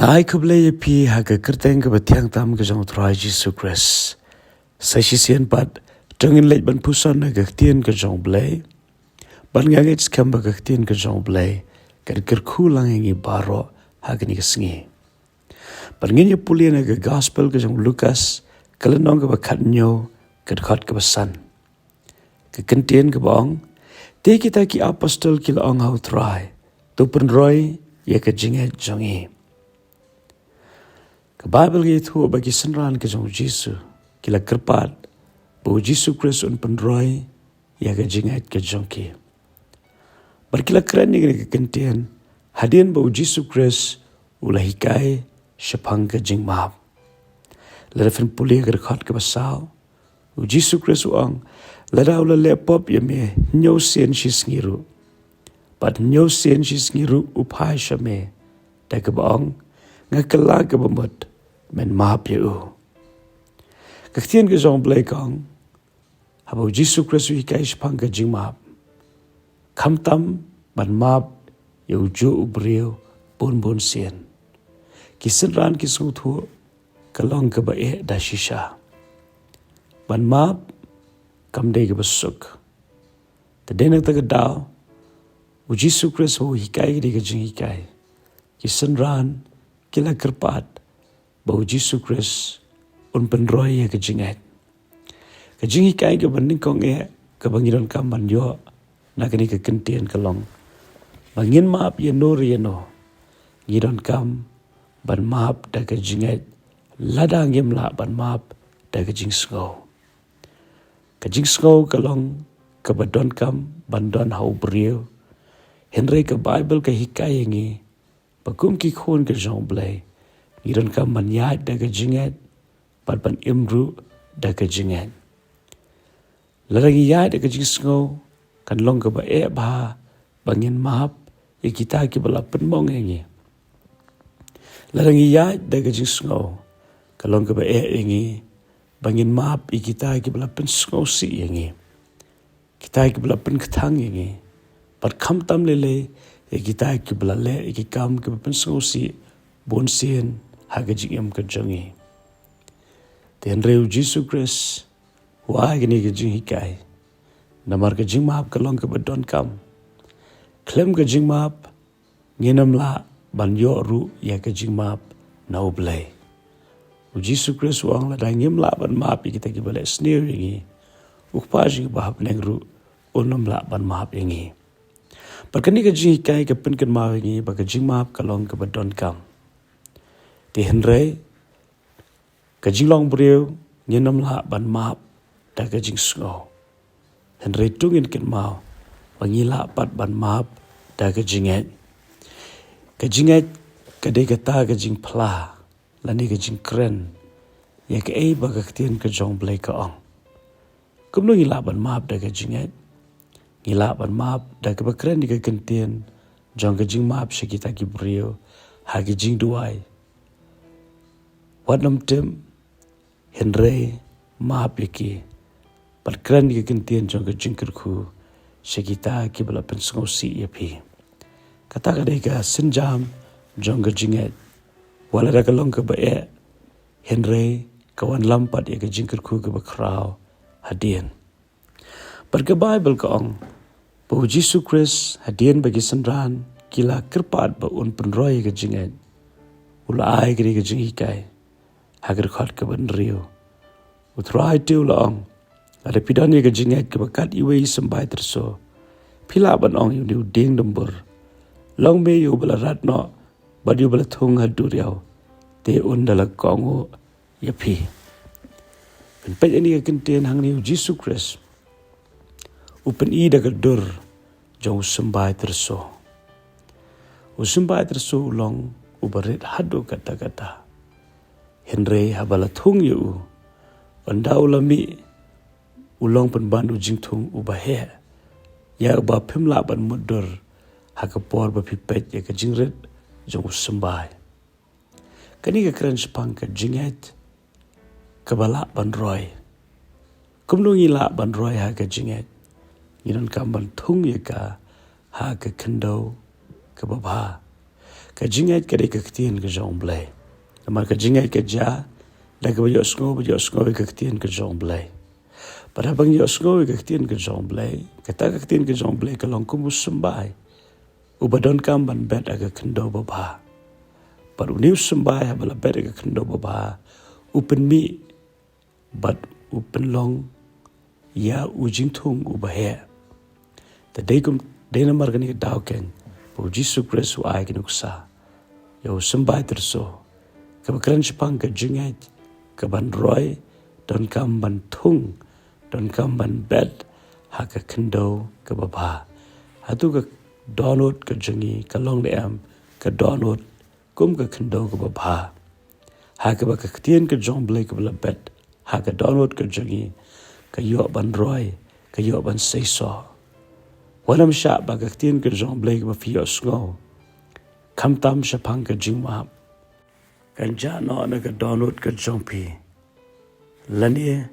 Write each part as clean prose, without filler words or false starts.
Ai kublai pi haga kerteng ke betiang tam ke jong trai Jesus Christ. Sa sisian pat tengin leit ban puson na gaktian ke jong blai. Ban ngangit skam ba gaktian ke jong blai. Kan kerkulang ingi baro haga ni kesengi. Ban nginya pulia na ke gospel ke jong Lukas. Kalenong ke bakat nyo ke dekat ke pesan. Ke kentian ke baong. Te kita ki apostol ki laong hau trai. Tu penroi ya ke jinget jongi. Ke Bible itu bagi senran ke jong Jesu. Kila kerpat. Bahawa Jesu Christ un penroi ya ke jinget ke jongki. Berkila keren ni ke kentian. Hadian bahawa Jesu Christ ulah hikai syapang ke jing maaf. Ladafin pulih ke dekat ke basau. Jesu Christ uang. Lada ulah lepop ya me nyau sen shis ngiru. Pat nyau sen shis ngiru upai syame. Da ke baong. Ngakala ke bamut. Men maaf ya u. Kaktian ke zong blai kong. Habau Jesu Christ hikai syapang ke jing maaf. Kamtam ban maaf ya uju ubriu bun sen. Kisenran kisung tu kalong ke bae da shisha. Ban maap kam dei ke besuk. Tadena ta kedau u Jesu Christ ho hikai ke jing hikai. Kisenran kila kerpat bau Jesu Christ un penroi ya ke jingat. Ke jing hikai ke banding kong ke bangiran kam ban yo na kini ke kentian kalong. Bangin maap ya no rieno. Ngiran kam ban maap da ke jingat. Lada ngim la ban maap da ke jing sngau. Ke jing sngau kalong ke badon kam bandon hau beriu. Henry ke Bible ke hikai yengi. Bakum ki khun ke jong blai. Ngiran kam ban yat da ke jingat. Ban imru da ke jingat. Larang yat da ke jing sngau. Kan long ke bae bah bangin maap. Ya kita ki bala penmong yengi. Larang yat da ke jing sngau. Kalong ke bae yengi. Bangin maap i kita ki bala pen sngau si yengi. Kita ki bala pen ketang yengi. Pat kam tam lele. Ya kita ki bala le. Iki kam ki bala pen sngau si. Bon sien. Haga jing yam ke jongi. Tian reu Jesus Christ. Wah gini ke jing hikai. Namar ke jing maap kalong ke badon kam. Klem ke jing maap. Nginam la. Ban yo ru ya ke jing maap. Nau blai. Jesus Christ wang la dangim la ban maap kita ki bala sneer yengi. Ukpa jing bahap neng ru. Unam la ban maap yengi. Perkani ke jing hikai ke pen ken maap yengi. Baka jing maap kalong ke badon kam. Di henrei. Ke jing long beriu. Nginam la ban maap. Da ke jing sngau. Henrei tungin ken mau. Bangila pat ban maap. Da ke jinget. Ke jinget. Kadai kata ke jing pelah. Lani ke jing keren. Ya ke baga ketien ke jong blai ke ong. Kumno ngila ban maap da ke jinget. Ngila ban maap da ke bakeren di ke kentien. Jong ke jing maap syakita ki beriu. Ha ke jing duai. Wadnam tim. Henrei maap yaki. Bakeren di ke kentien jong ke jing kerku. Syakita ki bala pensengau si yapi. Kata kadai ke senjam. Jong ke jinget. Wala da kalong ke bae. Henrei kawan lampat ya ke jingkerku ke bakrau hadian. Berke Bible ke ong. Bahawa Jesus Christ hadian bagi senran. Kila kerpat ba un penroi ke jinget. Ula ai ke jing hikai. Hagar khat ke ban riu. Utrai tu ula ong. Ada pidan ya ke jinget ke bakat iwe sembai terso. Pila ban ong yu niu ding dembur. Long me yu bala ratno. Bad yu bala thung hadur yau. Te undala kongo yapi. Penpet ini kekentian hang ni Jesus Christ. Upen i da dur jauh sembai terso. Sembai terso ulong ubarit hadu kata-kata. Henry habala thung yu. Anda ulami ulong penbandu jing thung ubahe. Ya uba pimla ban mudur. Hakapor bapipet ya ke jingret jauh sembai. Kani ke keren sepang ke jinget. Kebalak ban roy. Kumno ngila ban roy ha ke jinget. Ngiran kam ban thung ya ka. Ha ke kendau ke babha. ka jingait ka de ka ktien ka jong blai mar ka jingait ka ja da ka yo sngo ka ktien ka jong blai para bang yo sngo ka ktien ka jong blai ka ta ka ktien ka jong blai ka long kum sumbai ubadon kam ban bet aga kendo baba par uniu sumbai habala bet aga kendo baba upen mi but upen long ya ujing thung ubahe ta deikum dena margani daw ken po Jisu Christ ai kinuksa yo sumbai terso ka bakran chpang ka jingait ka ban roy don kam ban thung don kam ban bet ha ka kendo ka baba hatu ka donut ka jingi ka long le am ka donut kum ka kendo ka baba ha ka ba ka ktien ka jong blai ka bla bet ha ka donut ka jingi ka yo ban roy ka yo ban sei so wanam sha ba ka ktien ka jong blai ka fi yo sngo kam tam sha phang ka jingma kan ja no na ka donut ka jong pi lanie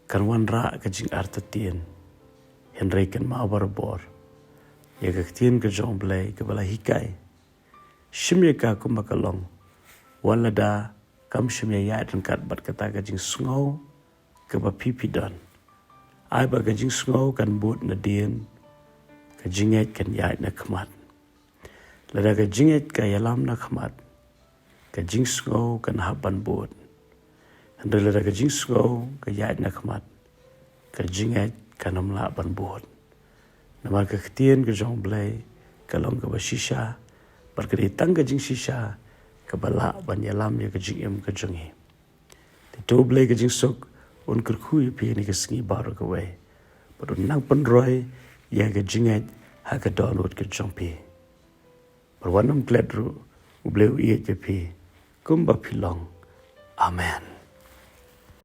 kan wan ra ka jing arta tien henry kan ma bar bor ya ka ktien ka jong blai ka bala hikai shimye ka kuma ka long wala da kam shimye ya tan kat bat kata ka jing sngo ka ba pipi don ai ba ka jing sngo kan but na dien ka jinget kan ya na khmat lada ka jinget ka yalam na khmat ka jing sngo kan haban but handa lada ka jing sngo ka ya na khmat ka jinget kan amla ban but namar ka ktien ka jong blai ka long ka ba shisha bar ka tang ka jing shisha ka bala ban yalam ya ka jing em ka jungi to blai ka jing sok un kur khu pi ni ka sngi bar ka we but nang pan roi ya ka jinget ha ka download ka jong pi par wanam kledru u blai u ye pi kumba pilong amen.